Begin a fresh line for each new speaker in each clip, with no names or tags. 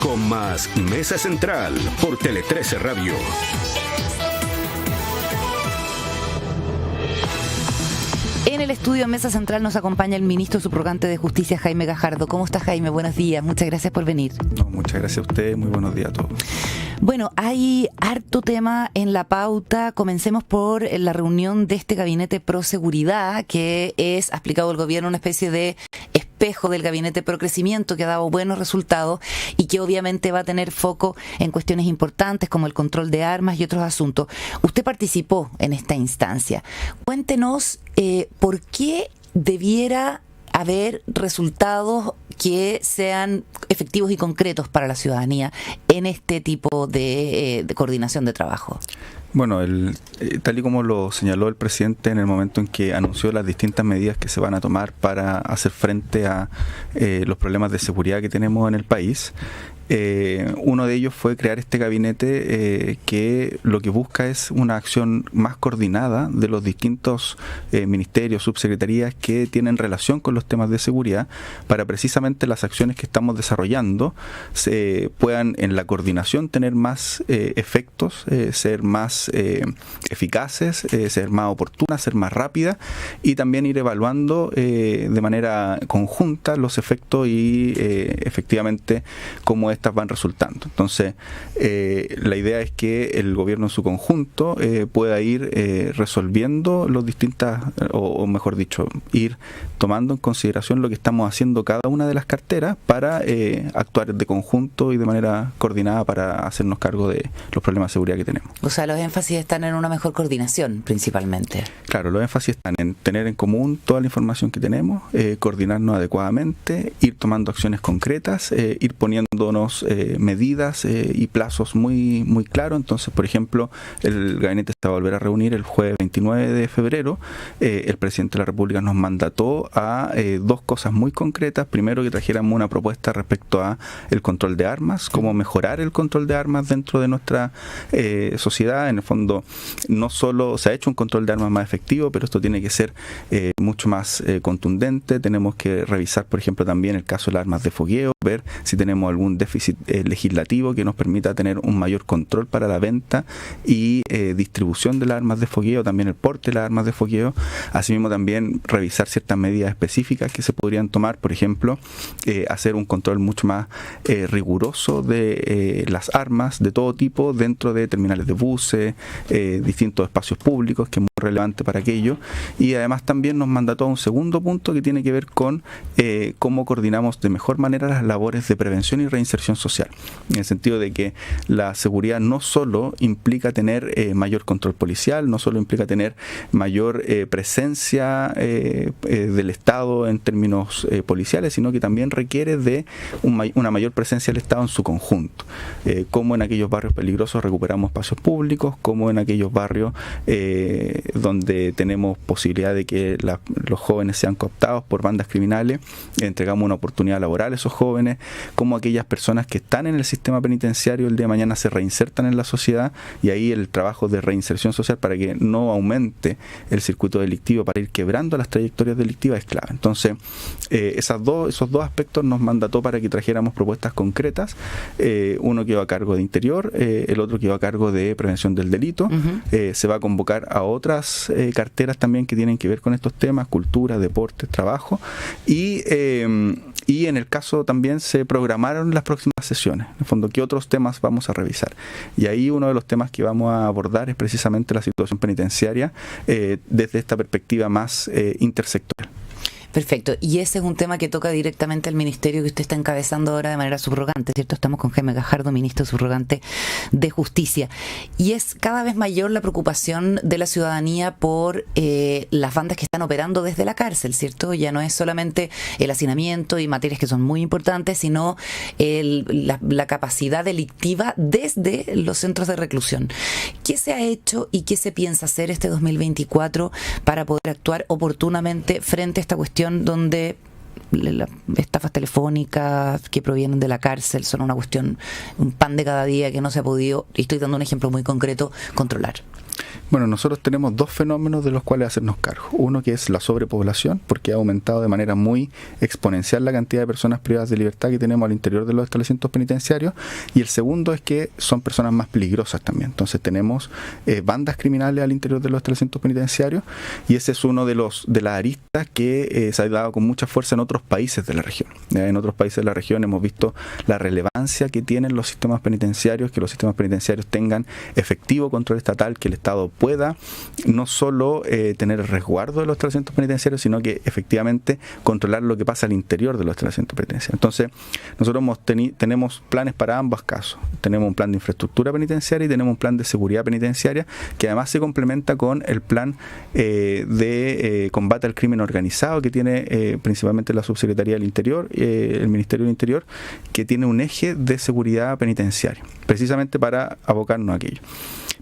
Con más Mesa Central por Tele 13 Radio.
En el estudio Mesa Central nos acompaña el ministro subrogante de Justicia, Jaime Gajardo. ¿Cómo está, Jaime? Buenos días. Muchas gracias por venir.
No, muchas gracias a usted. Muy buenos días a todos.
Bueno, hay harto tema en la pauta. Comencemos por la reunión de este gabinete pro seguridad, que es, ha explicado el gobierno, una especie de espejo del gabinete pro crecimiento que ha dado buenos resultados y que obviamente va a tener foco en cuestiones importantes como el control de armas y otros asuntos. Usted participó en esta instancia. Cuéntenos por qué debiera haber resultados que sean efectivos y concretos para la ciudadanía en este tipo de coordinación de trabajo.
Bueno, tal y como lo señaló el presidente en el momento en que anunció las distintas medidas que se van a tomar para hacer frente a los problemas de seguridad que tenemos en el país, uno de ellos fue crear este gabinete que lo que busca es una acción más coordinada de los distintos ministerios, subsecretarías que tienen relación con los temas de seguridad, para precisamente las acciones que estamos desarrollando se puedan en la coordinación tener más efectos, ser más eficaces, ser más oportunas, ser más rápidas y también ir evaluando de manera conjunta los efectos y efectivamente cómo estas van resultando. Entonces, la idea es que el gobierno en su conjunto pueda ir resolviendo los distintas, o mejor dicho, ir tomando en consideración lo que estamos haciendo cada una de las carteras para actuar de conjunto y de manera coordinada para hacernos cargo de los problemas de seguridad que tenemos.
O sea, los énfasis están en una mejor coordinación, principalmente.
Claro, los énfasis están en tener en común toda la información que tenemos, coordinarnos adecuadamente, ir tomando acciones concretas, ir poniéndonos medidas y plazos muy, muy claros. Entonces, por ejemplo, el gabinete se va a volver a reunir el jueves 29 de febrero. El presidente de la República nos mandató a dos cosas muy concretas. Primero, que trajéramos una propuesta respecto a el control de armas, cómo mejorar el control de armas dentro de nuestra sociedad. En el fondo, no solo se ha hecho un control de armas más efectivo, pero esto tiene que ser mucho más contundente. Tenemos que revisar, por ejemplo, también el caso de las armas de fogueo, ver si tenemos algún déficit legislativo que nos permita tener un mayor control para la venta y distribución de las armas de fogueo, también el porte de las armas de fogueo. Asimismo, también revisar ciertas medidas específicas que se podrían tomar, por ejemplo, hacer un control mucho más riguroso de las armas de todo tipo dentro de terminales de buses, distintos espacios públicos, que es muy relevante para aquello. Y además también nos mandató a un segundo punto que tiene que ver con cómo coordinamos de mejor manera las labores de prevención y reinserción social, en el sentido de que la seguridad no solo implica tener mayor control policial, no solo implica tener mayor presencia del Estado en términos policiales, sino que también requiere de una mayor presencia del Estado en su conjunto. Como en aquellos barrios peligrosos recuperamos espacios públicos, como en aquellos barrios donde tenemos posibilidad de que los jóvenes sean cooptados por bandas criminales, entregamos una oportunidad laboral a esos jóvenes, como aquellas personas que están en el sistema penitenciario el día de mañana se reinsertan en la sociedad, y ahí el trabajo de reinserción social para que no aumente el circuito delictivo, para ir quebrando las trayectorias delictivas, es clave. Entonces, esos dos aspectos nos mandató para que trajéramos propuestas concretas. Uno quedó a cargo de Interior, el otro quedó a cargo de Prevención del Delito. Se va a convocar a otras carteras también que tienen que ver con estos temas: cultura, deporte, trabajo, y en el caso también se programaron las próximas sesiones. En el fondo, ¿qué otros temas vamos a revisar? Y ahí uno de los temas que vamos a abordar es precisamente la situación penitenciaria desde esta perspectiva más intersectorial.
Perfecto. Y ese es un tema que toca directamente al ministerio que usted está encabezando ahora de manera subrogante, ¿cierto? Estamos con Jaime Gajardo, ministro subrogante de Justicia. Y es cada vez mayor la preocupación de la ciudadanía por las bandas que están operando desde la cárcel, ¿cierto? Ya no es solamente el hacinamiento y materias que son muy importantes, sino la capacidad delictiva desde los centros de reclusión. ¿Qué se ha hecho y qué se piensa hacer este 2024 para poder actuar oportunamente frente a esta cuestión donde las estafas telefónicas que provienen de la cárcel son una cuestión, un pan de cada día que no se ha podido, y estoy dando un ejemplo muy concreto, controlar.
Bueno, nosotros tenemos dos fenómenos de los cuales hacernos cargo. Uno que es la sobrepoblación, porque ha aumentado de manera muy exponencial la cantidad de personas privadas de libertad que tenemos al interior de los establecimientos penitenciarios. Y el segundo es que son personas más peligrosas también. Entonces tenemos bandas criminales al interior de los establecimientos penitenciarios, y ese es uno de las aristas que se ha dado con mucha fuerza en otros países de la región. En otros países de la región hemos visto la relevancia que tienen los sistemas penitenciarios, que los sistemas penitenciarios tengan efectivo control estatal, que el Estado pueda no solo tener el resguardo de los establecimientos penitenciarios, sino que efectivamente controlar lo que pasa al interior de los establecimientos penitenciarios. Entonces, nosotros tenemos planes para ambos casos. Tenemos un plan de infraestructura penitenciaria y tenemos un plan de seguridad penitenciaria, que además se complementa con el plan de combate al crimen organizado que tiene principalmente la Subsecretaría del Interior, el Ministerio del Interior, que tiene un eje de seguridad penitenciaria, precisamente para abocarnos a aquello.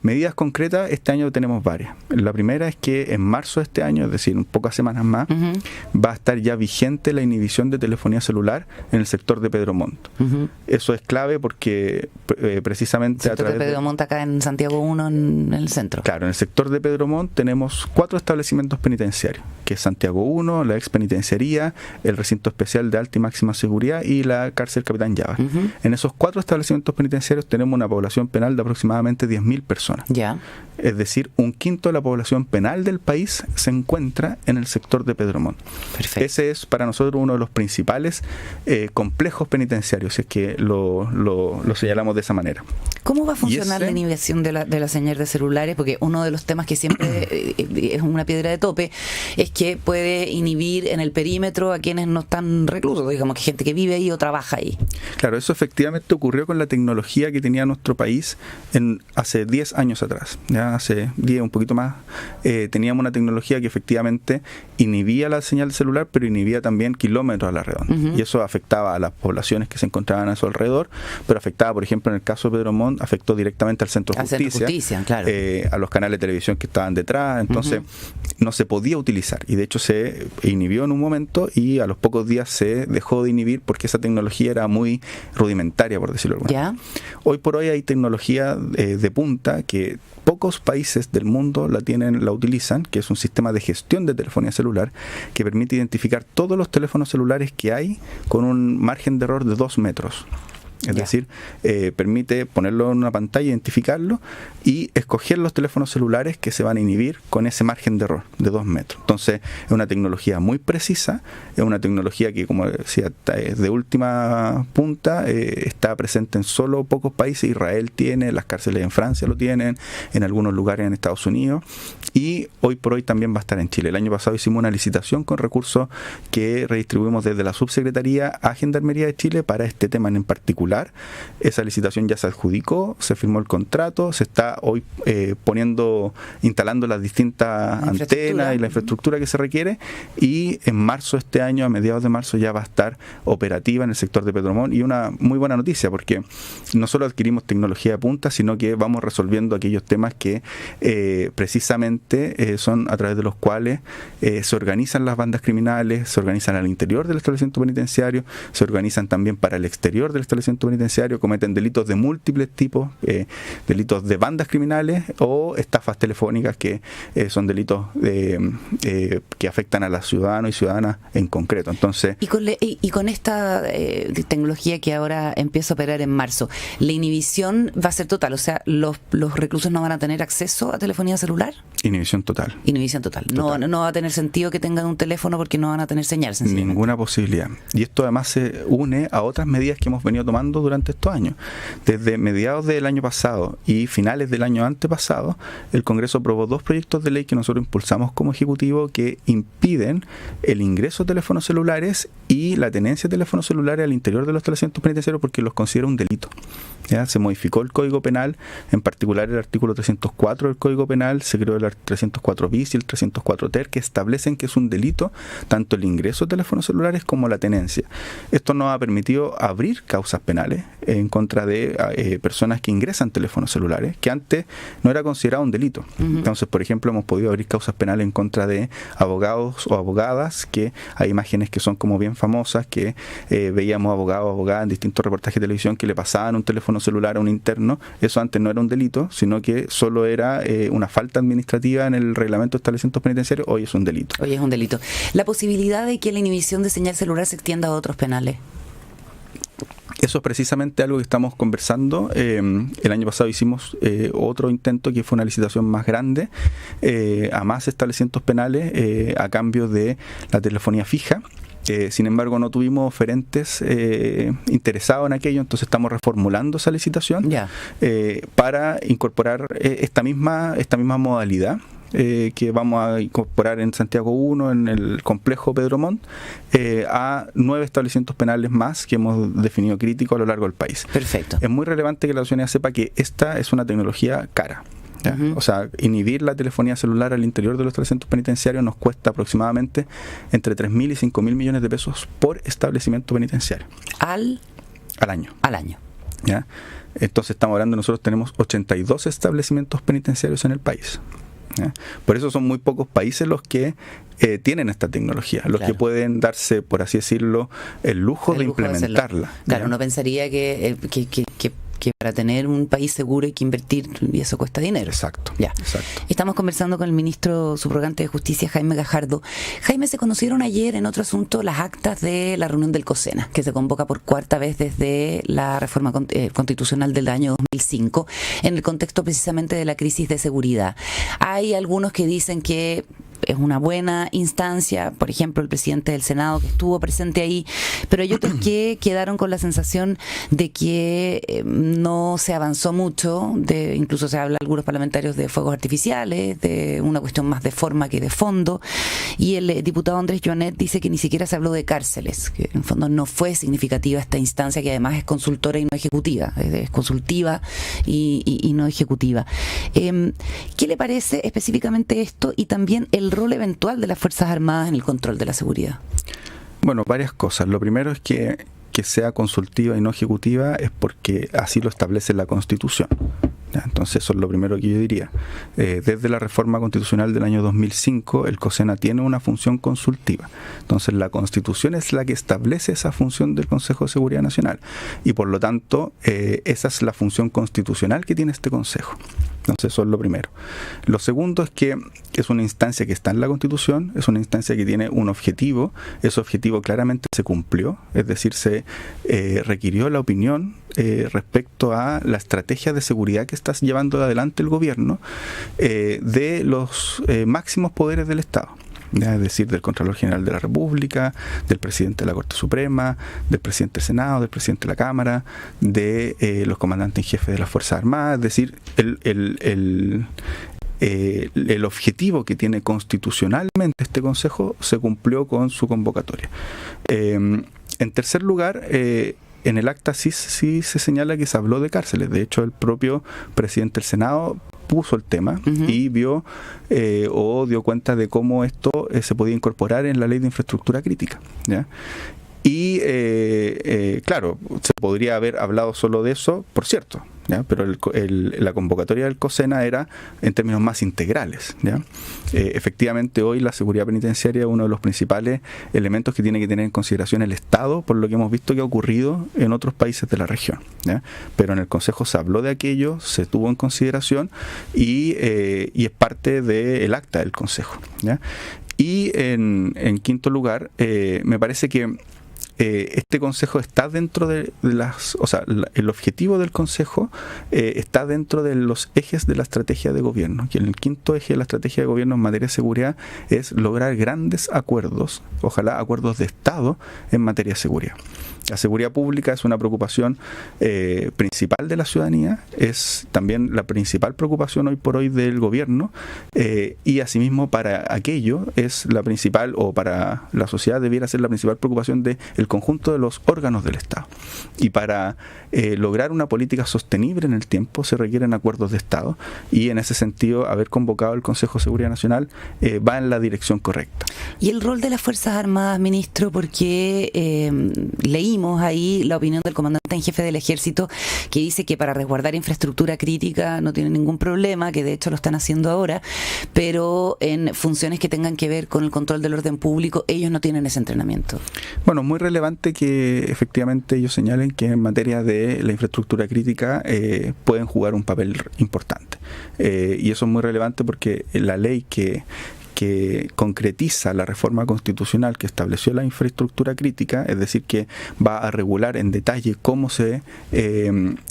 Medidas concretas, este año tenemos varias. La primera es que en marzo de este año, es decir, en pocas semanas más, va a estar ya vigente la inhibición de telefonía celular en el sector de Pedro Montt. Eso es clave porque precisamente
el sector de Pedro Montt acá en Santiago 1, en el centro.
Claro, en el sector de Pedro Montt tenemos 4 establecimientos penitenciarios, que es Santiago 1, la ex penitenciaría, el recinto especial de alta y máxima seguridad y la cárcel Capitán Llava. En esos 4 establecimientos penitenciarios tenemos una población penal de aproximadamente 10.000 personas.
Ya.
Es decir, un quinto de la población penal del país se encuentra en el sector de Pedro Montt.
Perfecto.
Ese es para nosotros uno de los principales complejos penitenciarios, si es que lo señalamos de esa manera.
¿Cómo va a funcionar la inhibición de la señal de celulares? Porque uno de los temas que siempre es una piedra de tope es que puede inhibir en el perímetro a quienes no están reclusos, digamos que gente que vive ahí o trabaja ahí.
Claro, eso efectivamente ocurrió con la tecnología que tenía nuestro país hace 10 años atrás. Ya hace 10, un poquito más, teníamos una tecnología que efectivamente inhibía la señal celular, pero inhibía también kilómetros a la redonda. Y eso afectaba a las poblaciones que se encontraban a su alrededor, pero afectaba, por ejemplo, en el caso de Pedro Montt, afectó directamente al Centro de Justicia, claro. A los canales de televisión que estaban detrás. Entonces, no se podía utilizar. Y de hecho se inhibió en un momento y a los pocos días se dejó de inhibir porque esa tecnología era muy rudimentaria, por decirlo de alguna manera. Hoy por hoy hay tecnología de punta que pocos países del mundo la utilizan, que es un sistema de gestión de telefonía celular que permite identificar todos los teléfonos celulares que hay con un margen de error de 2 metros. Es decir, permite ponerlo en una pantalla, identificarlo y escoger los teléfonos celulares que se van a inhibir con ese margen de error de 2 metros. Entonces, es una tecnología muy precisa, es una tecnología que, como decía, es de última punta, está presente en solo pocos países. Israel tiene, las cárceles en Francia lo tienen, en algunos lugares en Estados Unidos, y hoy por hoy también va a estar en Chile. El año pasado hicimos una licitación con recursos que redistribuimos desde la Subsecretaría a Gendarmería de Chile para este tema en particular. Esa licitación ya se adjudicó, se firmó el contrato, se está hoy instalando las distintas antenas y la infraestructura que se requiere, y en marzo de este año, a mediados de marzo, ya va a estar operativa en el sector de Pedro Montt. Y una muy buena noticia, porque no solo adquirimos tecnología de punta, sino que vamos resolviendo aquellos temas que precisamente son a través de los cuales se organizan las bandas criminales, se organizan al interior del establecimiento penitenciario, se organizan también para el exterior del establecimiento penitenciario, cometen delitos de múltiples tipos, delitos de bandas criminales o estafas telefónicas, que son delitos que afectan a los ciudadanos y ciudadanas en concreto. Entonces,
y con esta tecnología que ahora empieza a operar en marzo, ¿la inhibición va a ser total? O sea, ¿los reclusos no van a tener acceso a telefonía celular?
Inhibición total.
Inhibición total. No va a tener sentido que tengan un teléfono porque no van a tener señal, sencillamente.
Ninguna posibilidad. Y esto además se une a otras medidas que hemos venido tomando durante estos años. Desde mediados del año pasado y finales del año antepasado, el Congreso aprobó 2 proyectos de ley que nosotros impulsamos como Ejecutivo, que impiden el ingreso de teléfonos celulares y la tenencia de teléfonos celulares al interior de los establecimientos penitenciarios, porque los considera un delito. ¿ya? Se modificó el Código Penal, en particular el artículo 304 del Código Penal, se creó el 304 bis y el 304 ter, que establecen que es un delito tanto el ingreso de teléfonos celulares como la tenencia. Esto nos ha permitido abrir causas penales en contra de personas que ingresan teléfonos celulares, que antes no era considerado un delito. Entonces, por ejemplo, hemos podido abrir causas penales en contra de abogados o abogadas, que hay imágenes que son como bien famosas, que veíamos abogados o abogadas en distintos reportajes de televisión que le pasaban un teléfono celular a un interno. Eso antes no era un delito, sino que solo era una falta administrativa en el reglamento de establecimientos penitenciarios. Hoy es un delito.
Hoy es un delito. La posibilidad de que la inhibición de señal celular se extienda a otros penales.
Eso es precisamente algo que estamos conversando. El año pasado hicimos otro intento, que fue una licitación más grande a más establecimientos penales a cambio de la telefonía fija. Sin embargo, no tuvimos oferentes interesados en aquello, entonces estamos reformulando esa licitación para incorporar esta misma modalidad. Que vamos a incorporar en Santiago 1, en el complejo Pedro Montt, a 9 establecimientos penales más que hemos definido críticos a lo largo del país.
Perfecto.
Es muy relevante que la ciudadanía sepa que esta es una tecnología cara. O sea, inhibir la telefonía celular al interior de los establecimientos penitenciarios nos cuesta aproximadamente entre 3.000 y 5.000 millones de pesos por establecimiento penitenciario.
Al
año.
Al año.
¿Ya? Entonces estamos hablando, nosotros tenemos 82 establecimientos penitenciarios en el país. ¿Ya? Por eso son muy pocos países los que tienen esta tecnología, los que pueden darse, por así decirlo, el lujo de implementarla.
Claro, uno pensaría que para tener un país seguro hay que invertir y eso cuesta dinero.
Exacto. Estamos
conversando con el ministro subrogante de Justicia, Jaime Gajardo. Jaime, se conocieron ayer en otro asunto las actas de la reunión del COSENA, que se convoca por cuarta vez desde la reforma constitucional del año 2005, en el contexto precisamente de la crisis de seguridad. Hay algunos que dicen que es una buena instancia, por ejemplo el presidente del Senado que estuvo presente ahí, pero hay otros que quedaron con la sensación de que no se avanzó mucho, incluso se habla algunos parlamentarios de fuegos artificiales, de una cuestión más de forma que de fondo, y el diputado Andrés Joanet dice que ni siquiera se habló de cárceles, que en fondo no fue significativa esta instancia, que además es consultora y no ejecutiva, es consultiva y no ejecutiva. ¿Qué le parece específicamente esto y también el rol eventual de las Fuerzas Armadas en el control de la seguridad?
Bueno, varias cosas. Lo primero es que sea consultiva y no ejecutiva es porque así lo establece la Constitución. Entonces eso es lo primero que yo diría. Desde la reforma constitucional del año 2005, el COSENA tiene una función consultiva. Entonces la Constitución es la que establece esa función del Consejo de Seguridad Nacional. Y por lo tanto, esa es la función constitucional que tiene este Consejo. Entonces eso es lo primero. Lo segundo es que es una instancia que está en la Constitución, es una instancia que tiene un objetivo. Ese objetivo claramente se cumplió, es decir, se requirió la opinión respecto a la estrategia de seguridad que está llevando adelante el gobierno de los máximos poderes del Estado. Es decir, del Contralor General de la República, del Presidente de la Corte Suprema, del Presidente del Senado, del Presidente de la Cámara, de los comandantes en jefe de las Fuerzas Armadas. Es decir, el objetivo que tiene constitucionalmente este Consejo se cumplió con su convocatoria. En tercer lugar, en el acta sí se señala que se habló de cárceles. De hecho, el propio presidente del Senado puso el tema y vio o dio cuenta de cómo esto se podía incorporar en la ley de infraestructura crítica, ¿ya? Y claro, se podría haber hablado solo de eso, por cierto, ¿ya? Pero la convocatoria del COSENA era en términos más integrales, ¿ya? Efectivamente, hoy la seguridad penitenciaria es uno de los principales elementos que tiene que tener en consideración el Estado, por lo que hemos visto que ha ocurrido en otros países de la región, ¿ya? Pero en el Consejo se habló de aquello, se tuvo en consideración y es parte del acta del Consejo, ¿ya? Y en quinto lugar, me parece que este consejo está dentro de las, o sea, el objetivo del consejo está dentro de los ejes de la estrategia de gobierno, que el quinto eje de la estrategia de gobierno en materia de seguridad es lograr grandes acuerdos, ojalá acuerdos de Estado en materia de seguridad. La seguridad pública es una preocupación principal de la ciudadanía, es también la principal preocupación hoy por hoy del gobierno, y asimismo para aquello es la principal, o para la sociedad debiera ser la principal preocupación del conjunto de los órganos del Estado. Y para lograr una política sostenible en el tiempo se requieren acuerdos de Estado, y en ese sentido haber convocado el Consejo de Seguridad Nacional va en la dirección correcta.
¿Y el rol de las Fuerzas Armadas, ministro? Porque leímos ahí la opinión del comandante en jefe del Ejército, que dice que para resguardar infraestructura crítica no tiene ningún problema, que de hecho lo están haciendo ahora, pero en funciones que tengan que ver con el control del orden público, ellos no tienen ese entrenamiento.
Bueno, muy relevante que efectivamente ellos señalen que en materia de la infraestructura crítica pueden jugar un papel importante. Y eso es muy relevante porque la ley que concretiza la reforma constitucional que estableció la infraestructura crítica, es decir, que va a regular en detalle cómo se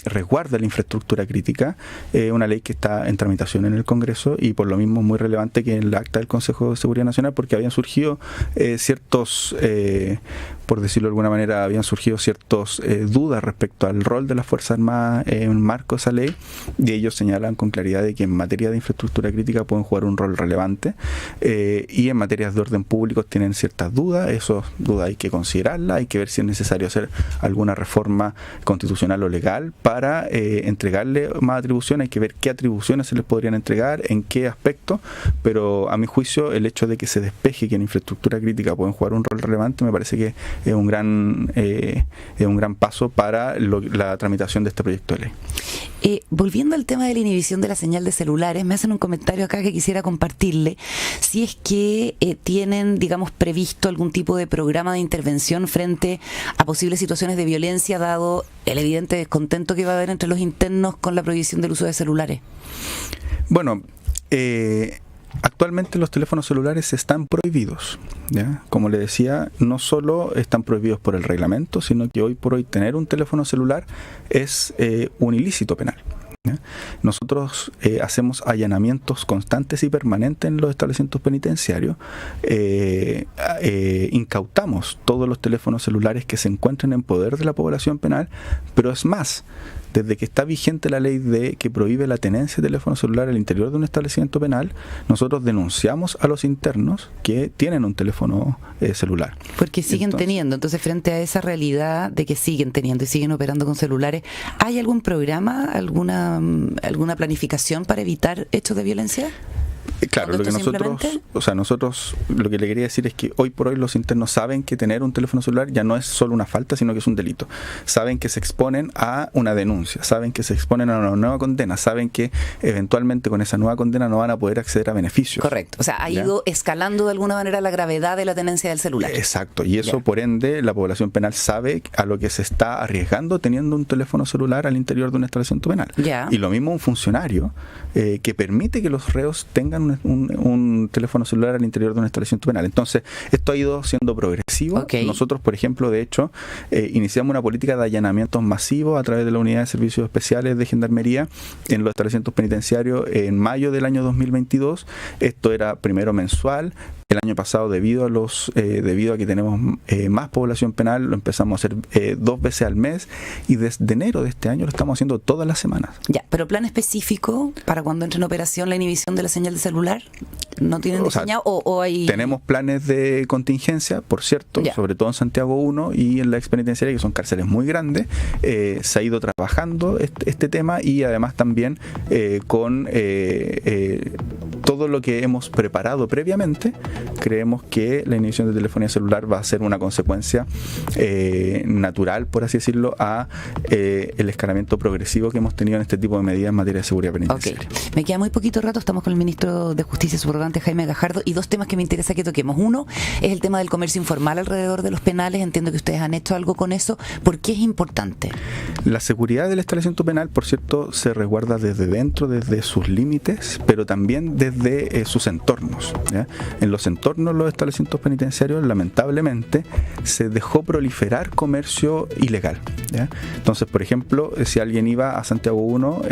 resguarda la infraestructura crítica, una ley que está en tramitación en el Congreso, y por lo mismo muy relevante que en el acta del Consejo de Seguridad Nacional, porque habían surgido ciertos, por decirlo de alguna manera, ciertas dudas respecto al rol de las Fuerzas Armadas en el marco de esa ley, y ellos señalan con claridad de que en materia de infraestructura crítica pueden jugar un rol relevante. Y en materias de orden público tienen ciertas dudas, esas dudas hay que considerarlas, hay que ver si es necesario hacer alguna reforma constitucional o legal para entregarle más atribuciones, hay que ver qué atribuciones se les podrían entregar, en qué aspectos, pero a mi juicio el hecho de que se despeje que en infraestructura crítica pueden jugar un rol relevante me parece que es un gran paso para la tramitación de este proyecto de ley.
Volviendo al tema de la inhibición de la señal de celulares, me hacen un comentario acá que quisiera compartirle. Si es que tienen, digamos, previsto algún tipo de programa de intervención frente a posibles situaciones de violencia, dado el evidente descontento que va a haber entre los internos con la prohibición del uso de celulares.
Bueno, actualmente los teléfonos celulares están prohibidos, ¿ya? Como le decía, no solo están prohibidos por el reglamento, sino que hoy por hoy tener un teléfono celular es un ilícito penal, ¿ya? Nosotros hacemos allanamientos constantes y permanentes en los establecimientos penitenciarios, incautamos todos los teléfonos celulares que se encuentren en poder de la población penal, pero es más, desde que está vigente la ley que prohíbe la tenencia de teléfono celular al interior de un establecimiento penal, nosotros denunciamos a los internos que tienen un teléfono celular.
Porque siguen teniendo. Entonces, frente a esa realidad de que siguen teniendo y siguen operando con celulares, ¿hay algún programa, alguna planificación para evitar hechos de violencia?
Claro, lo que nosotros lo que le quería decir es que hoy por hoy los internos saben que tener un teléfono celular ya no es solo una falta, sino que es un delito. Saben que se exponen a una denuncia, saben que se exponen a una nueva condena, saben que eventualmente con esa nueva condena no van a poder acceder a beneficios.
Correcto, o sea, ha ido escalando de alguna manera la gravedad de la tenencia del celular.
Exacto, y eso por ende la población penal sabe a lo que se está arriesgando teniendo un teléfono celular al interior de un establecimiento penal. Y lo mismo un funcionario que permite que los reos tengan un teléfono celular al interior de un establecimiento penal. Entonces, esto ha ido siendo progresivo. Nosotros, por ejemplo, de hecho, iniciamos una política de allanamientos masivos a través de la Unidad de Servicios Especiales de Gendarmería en los establecimientos penitenciarios en mayo del año 2022. Esto era primero mensual. El año pasado, debido a que tenemos más población penal, lo empezamos a hacer 2 veces al mes, y desde enero de este año lo estamos haciendo todas las semanas. Ya,
pero plan específico para cuando entre en operación la inhibición de la señal de celular, ¿no tienen diseñado? ¿O hay...?
Tenemos planes de contingencia, por cierto, sobre todo en Santiago 1 y en la ex penitenciaria, que son cárceles muy grandes. Se ha ido trabajando este tema, y además también con todo lo que hemos preparado previamente. Creemos que la inhibición de telefonía celular va a ser una consecuencia natural, por así decirlo, a el escalamiento progresivo que hemos tenido en este tipo de medidas en materia de seguridad penitenciaria.
Me queda muy poquito rato, estamos con el ministro de Justicia subrogante Jaime Gajardo, y 2 temas que me interesa que toquemos. Uno es el tema del comercio informal alrededor de los penales. Entiendo que ustedes han hecho algo con eso. ¿Por qué es importante?
La seguridad del establecimiento penal, por cierto, se resguarda desde dentro, desde sus límites, pero también desde sus entornos, ¿ya? En los entornos de los establecimientos penitenciarios, lamentablemente, se dejó proliferar comercio ilegal, ¿ya? Entonces, por ejemplo, si alguien iba a Santiago 1,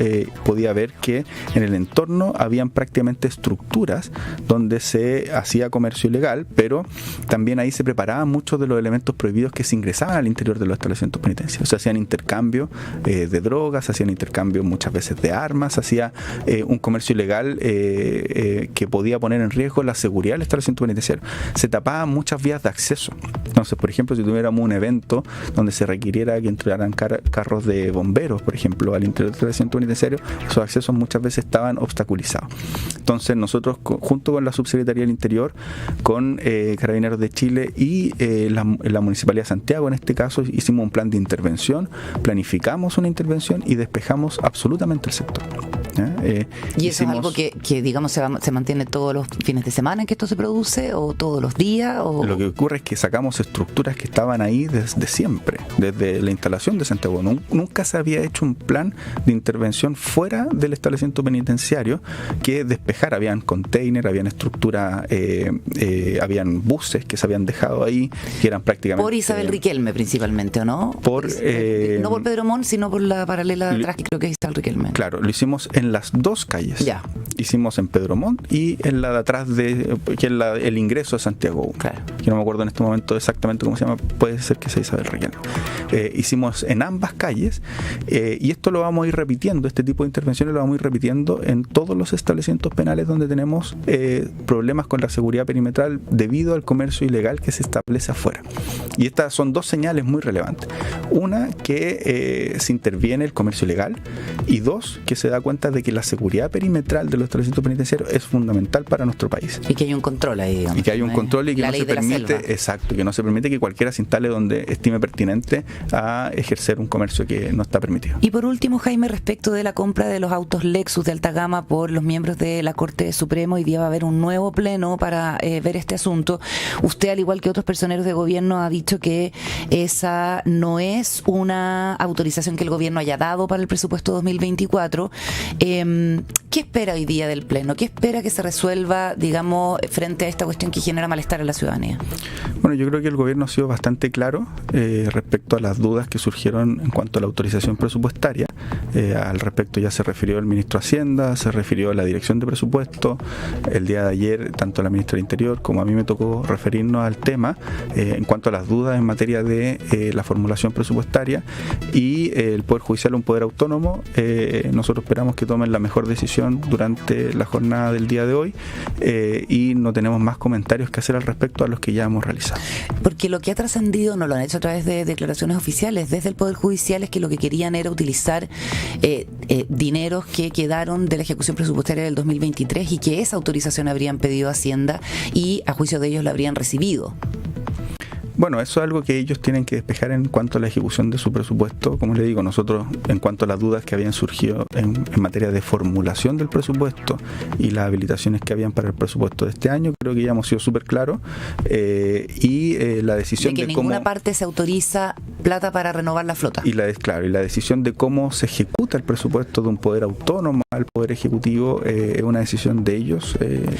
podía ver que en el entorno habían prácticamente estructuras donde se hacía comercio ilegal, pero también ahí se preparaban muchos de los elementos prohibidos que se ingresaban al interior de los establecimientos penitenciarios. Se hacían intercambio de drogas, se hacían intercambio muchas veces de armas, se hacía un comercio ilegal que podía poner en riesgo la seguridad del establecimiento penitenciario. Se tapaban muchas vías de acceso. Entonces, por ejemplo, si tuviéramos un evento donde se requiriera que entraran carros de bomberos, por ejemplo, al interior del establecimiento penitenciario, esos accesos muchas veces estaban obstaculizados. Entonces, nosotros, junto con la Subsecretaría del Interior, con Carabineros de Chile y la Municipalidad de Santiago, en este caso, hicimos un plan de intervención, planificamos una intervención y despejamos absolutamente el sector.
¿Y eso es algo que digamos, se mantiene todos los fines de semana en que esto se produce, o todos los días?
Lo que ocurre es que sacamos estructuras que estaban ahí desde siempre, desde la instalación de Santiago. Nunca se había hecho un plan de intervención fuera del establecimiento penitenciario que despejara. Habían containers, habían estructuras, habían buses que se habían dejado ahí, que eran prácticamente...
Por Isabel Riquelme principalmente, ¿o no?
No por
Pedro Montt, sino por la paralela atrás, que creo que es Isabel Riquelme.
Claro, lo hicimos en las dos calles.
Ya.
Hicimos en Pedro Montt y en la de atrás, que es el ingreso de Santiago.
Claro.
Que no me acuerdo en este momento exactamente cómo se llama, puede ser que sea Isabel Riquelme. Hicimos en ambas calles, y esto lo vamos a ir repitiendo, este tipo de intervenciones lo vamos a ir repitiendo en todos los establecimientos penales donde tenemos problemas con la seguridad perimetral debido al comercio ilegal que se establece afuera. Y estas son dos señales muy relevantes. Una, que se interviene el comercio ilegal, y dos, que se da cuenta de que la seguridad perimetral de los establecimientos penitenciarios es fundamental para nuestro país.
Y que hay un control ahí, digamos.
Y que hay un control y que
la
no
ley
se
de la
permite,
selva.
exacto, que no se permite que cualquiera se instale donde estime pertinente a ejercer un comercio que no está permitido.
Y por último, Jaime, respecto de la compra de los autos Lexus de alta gama por los miembros de la Corte Suprema, hoy día va a haber un nuevo pleno para ver este asunto. Usted, al igual que otros personeros de gobierno, ha dicho que esa no es una autorización que el gobierno haya dado para el presupuesto 2024. ¿Qué espera hoy día del pleno? ¿Qué espera que se resuelva, digamos, frente a esta cuestión que genera malestar en la ciudadanía?
Bueno, yo creo que el gobierno ha sido bastante claro respecto a las dudas que surgieron en cuanto a la autorización presupuestaria. Al respecto ya se refirió el ministro de Hacienda, se refirió a la dirección de presupuesto. El día de ayer, tanto la ministra del Interior como a mí me tocó referirnos al tema en cuanto a las dudas en materia de la formulación presupuestaria, y el Poder Judicial es un poder autónomo. Nosotros esperamos que tomen la mejor decisión durante la jornada del día de hoy, y no tenemos más comentarios que hacer al respecto a los que ya hemos realizado.
Porque lo que ha trascendido, no lo han hecho a través de declaraciones oficiales desde el Poder Judicial, es que lo que querían era utilizar dineros que quedaron de la ejecución presupuestaria del 2023 y que esa autorización habrían pedido a Hacienda y a juicio de ellos la habrían recibido.
Bueno, eso es algo que ellos tienen que despejar en cuanto a la ejecución de su presupuesto. Como le digo, nosotros, en cuanto a las dudas que habían surgido en materia de formulación del presupuesto y las habilitaciones que habían para el presupuesto de este año, creo que ya hemos sido súper claros. La decisión
de que
de
ninguna
cómo...
parte se autoriza plata para renovar la flota.
Y la decisión de cómo se ejecuta el presupuesto de un poder autónomo al poder ejecutivo es una decisión de ellos,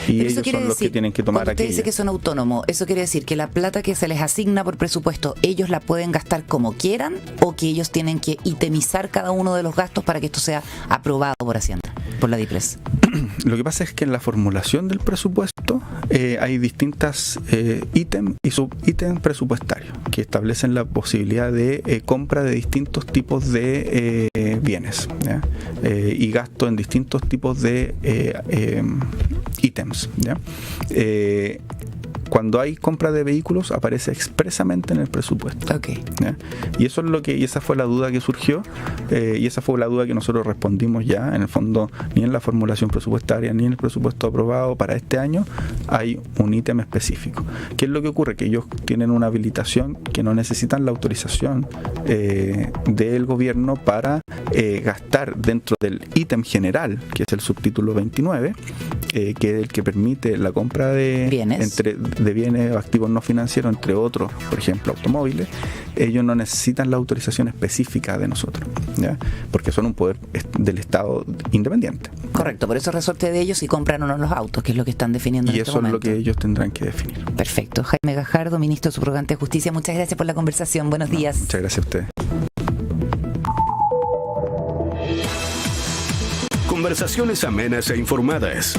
y ellos son los que tienen que tomar aquí.
Usted dice que son autónomos, ¿eso quiere decir que la plata que se les asigna por presupuesto, ellos la pueden gastar como quieran, o que ellos tienen que itemizar cada uno de los gastos para que esto sea aprobado por Hacienda, por la DIPRES?
Lo que pasa es que en la formulación del presupuesto hay distintas ítems y subítems presupuestarios que establecen la posibilidad de compra de distintos tipos de bienes, ¿ya? Y gasto en distintos tipos de ítems, ¿ya? Cuando hay compra de vehículos aparece expresamente en el presupuesto.
Okay.
¿Ya? Y eso es y esa fue la duda que surgió, y esa fue la duda que nosotros respondimos ya. En el fondo, ni en la formulación presupuestaria ni en el presupuesto aprobado para este año hay un ítem específico. ¿Qué es lo que ocurre? Que ellos tienen una habilitación que no necesitan la autorización del gobierno para gastar dentro del ítem general, que es el subtítulo 29, que es el que permite la compra de bienes activos no financieros, entre otros, por ejemplo, automóviles. Ellos no necesitan la autorización específica de nosotros, ¿ya? Porque son un poder del Estado independiente.
Correcto, por eso resorte de ellos si compran o no los autos, que es lo que están definiendo en este momento.
Y eso es lo que ellos tendrán que definir.
Perfecto. Jaime Gajardo, ministro subrogante de Justicia, muchas gracias por la conversación. Buenos días.
Muchas gracias a ustedes.
Conversaciones amenas e informadas.